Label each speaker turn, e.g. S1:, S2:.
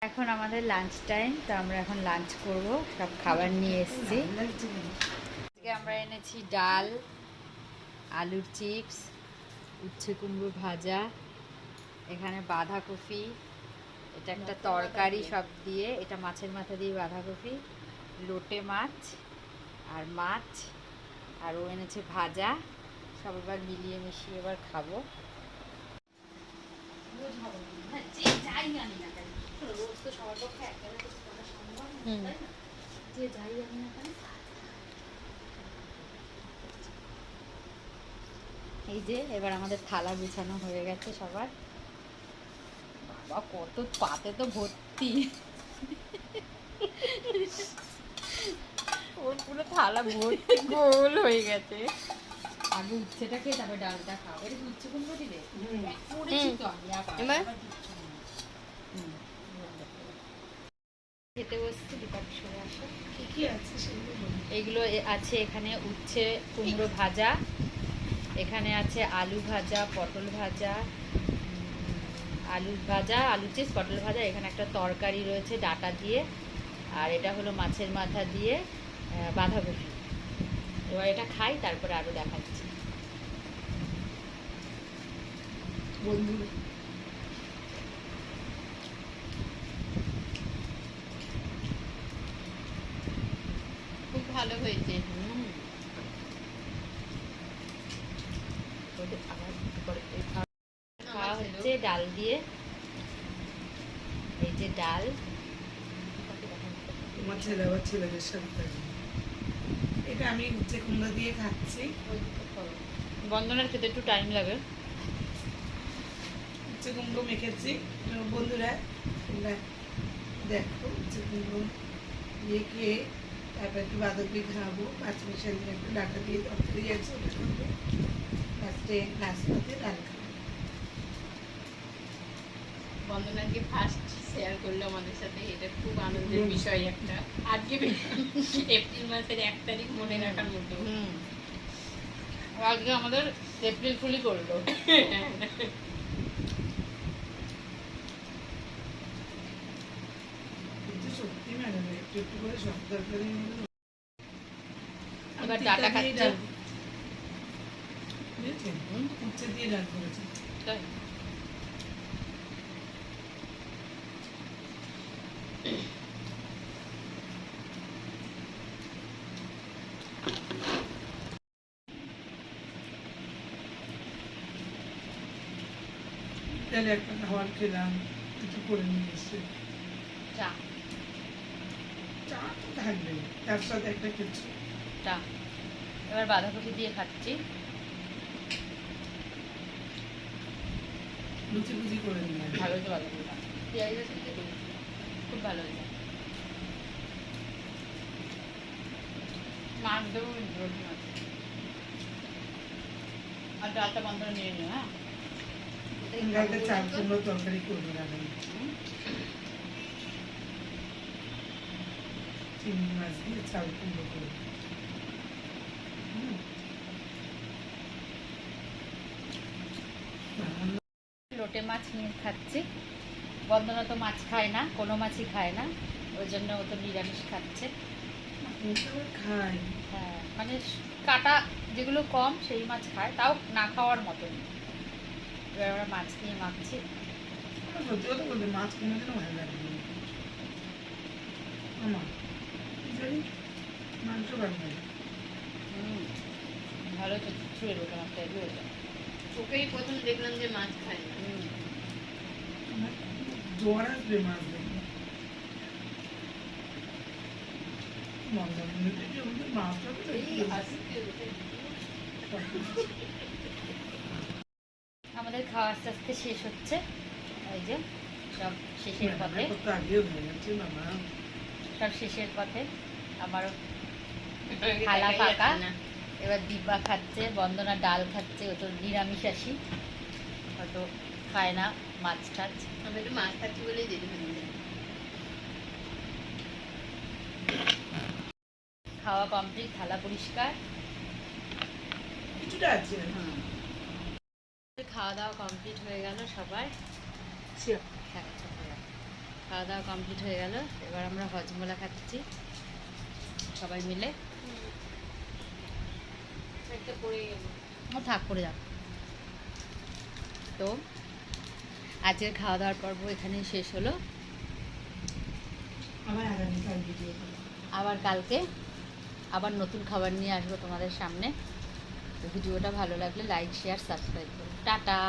S1: এখন আমাদের lunch time, তো আমরা এখন লাঞ্চ করব। সব খাবার নিয়ে এসেছি। আজকে আমরা এনেছি ডাল, আলুর চিপস, উচ্ছে কুমড়ো ভাজা, এখানে বাঁধাকপি, এটা একটা তরকারি সব দিয়ে, এটা মাছের মাথা দিয়ে বাঁধাকপি, লোটে মাছ আর মাছ, আর ও এনেছে ভাজা। সব এবার মিলিয়ে মিশিয়ে এবার খাবো। এই যে এবার আমাদের থালা গুছানো হয়ে গেছে সবার। বাবা কত পাতে তো ভর্তি, ওর পুরো থালা ভর্তি গোল হয়ে গেছে। আগে উচ্ছেটা খেয়ে তারপর ডালটা খাও। এটা উচ্ছে কুমড়ো দিলে তো খেতে বসছি। দীপাকে সরে আসো।
S2: কি আছে
S1: এইগুলো আছে এখানে: উচ্ছে কুমড়ো ভাজা, এখানে আছে আলু ভাজা, পটল ভাজা, আলু ভাজা, আলু চিপস, পটল ভাজা, এখানে একটা তরকারি রয়েছে ডাটা দিয়ে, আর এটা হলো মাছের মাথা দিয়ে বাঁধাকপি। এবার এটা খাই, তারপরে আরো দেখাচ্ছি।
S2: বন্ধু
S1: খুব ভালো হয়েছে। খাওয়া হচ্ছে ডাল দিয়ে। এই যে ডাল,
S2: তোমার ছেলে আবার ছেলেদের সাথে এটা আমি উচ্ছে কুমড়া দিয়ে খাচ্ছি।
S1: বন্ধনের খেতে একটু টাইম লাগে।
S2: উচ্ছে কুমড়ো মেখেছি। বন্ধুরা তোমরা দেখো, উচ্ছে কুমড়ো দিয়ে খেয়ে তারপর একটু বাঁধাকপি খাবো, পাঁচমিশাল দিয়ে একটু ডাটা দিয়ে তরকারি আছে ওটা খাবো, লাস্টে নাশপাতি ডাল খাবো।
S3: বন্দনাকে ফার্স্ট শেয়ার করলো আমাদের সাথে, এটা খুব আনন্দের বিষয় একটা। আজকে এপ্রিল মাসের 1 তারিখ মনে রাখার মতো।
S1: আজকে আমাদের এপ্রিল ফুলই করলো।
S2: কিন্তু সত্যি ম্যাডাম একটু একটু করে সব তরকারি
S1: এবার ডাটা খাচ্ছে।
S2: বুঝেছেন, উচ্ছে দিয়ে ডাল করেছি।
S1: তাই?
S2: তাহলে একটা খাবার খেলাম, কিছু করে নিয়ে এসছে।
S1: চা
S2: চা তো থাকবে, তার সাথে একটা কিছু।
S1: চা এবার বাঁধাকপি দিয়ে খাচ্ছি।
S2: লুচি ফুচি করে নিয়ে
S1: ভালো হয়েছে বাঁধাকপিটা। পেঁয়াজ আছে কি? খুব ভালো হয়েছে। মাছ দেবো, রোটি মাছ। আর ডালটা বন্ধ করে নিয়ে নিও। হ্যাঁ,
S2: কালকে চাল কুমড়ো তরকারি করবো না, চিংড়ি মাছ দিয়ে চাল কুমড়ো করবো।
S1: লোটে মাছ নিয়ে খাচ্ছি। বন্দনা তো মাছ খায় না, কোনো মাছই খায় না, ওই জন্য ও তো নিরামিষ খাচ্ছে।
S2: খাই
S1: হ্যাঁ, মানে কাটা যেগুলো কম সেই মাছ খায়, তাও না খাওয়ার মতন। এবার আমরা মাছ নিয়ে মাখছি।
S2: সত্যি কথা বলতে মাছ কোনোদিনও ভালো লাগে না আমার, জানি মাংস ভালো লাগে।
S1: ভালো তো ছুঁড়ে লোটে মাছটা এগুলো।
S3: ওকেই প্রথম দেখলাম যে মাছ খায় না।
S2: আমার জ্বর আসবে মাছ দেখে। মন্দারমণিতে যে ওদের মাছটা তো
S1: আমাদের খাওয়া আস্তে আস্তে শেষ হচ্ছে। ওই যে সব শেষের পথে,
S2: কত আগেও হয়ে গেছে মামা।
S1: সব শেষের পথে। আমারও থালা ফাঁকা। এবার দীপা খাচ্ছে, বন্দনা ডাল খাচ্ছে। ও তো নিরামিষাশী, হয়তো খায় না মাছ টাছ।
S3: আমি একটু মাছ খাচ্ছি বলেই যেতে পারি।
S1: খাওয়া কমপ্লিট, থালা পরিষ্কার।
S2: কিছুটা আছে।
S1: খাওয়া দাওয়া কমপ্লিট হয়ে গেল সবার। খাওয়া দাওয়া কমপ্লিট হয়ে গেল, এবার আমরা হজমোলা খাচ্ছি সবাই মিলে।
S3: একটা পড়ে গেল।
S1: ও থাক পড়ে যাক। তো আজকের খাওয়া দাওয়ার পর্ব এখানেই শেষ হলো।
S2: আবার আগামীকাল ভিডিও করবো।
S1: আবার কালকে আবার নতুন খাবার নিয়ে আসবো তোমাদের সামনে। তো ভিডিওটা ভালো লাগলে লাইক শেয়ার সাবস্ক্রাইব করো। টাটা।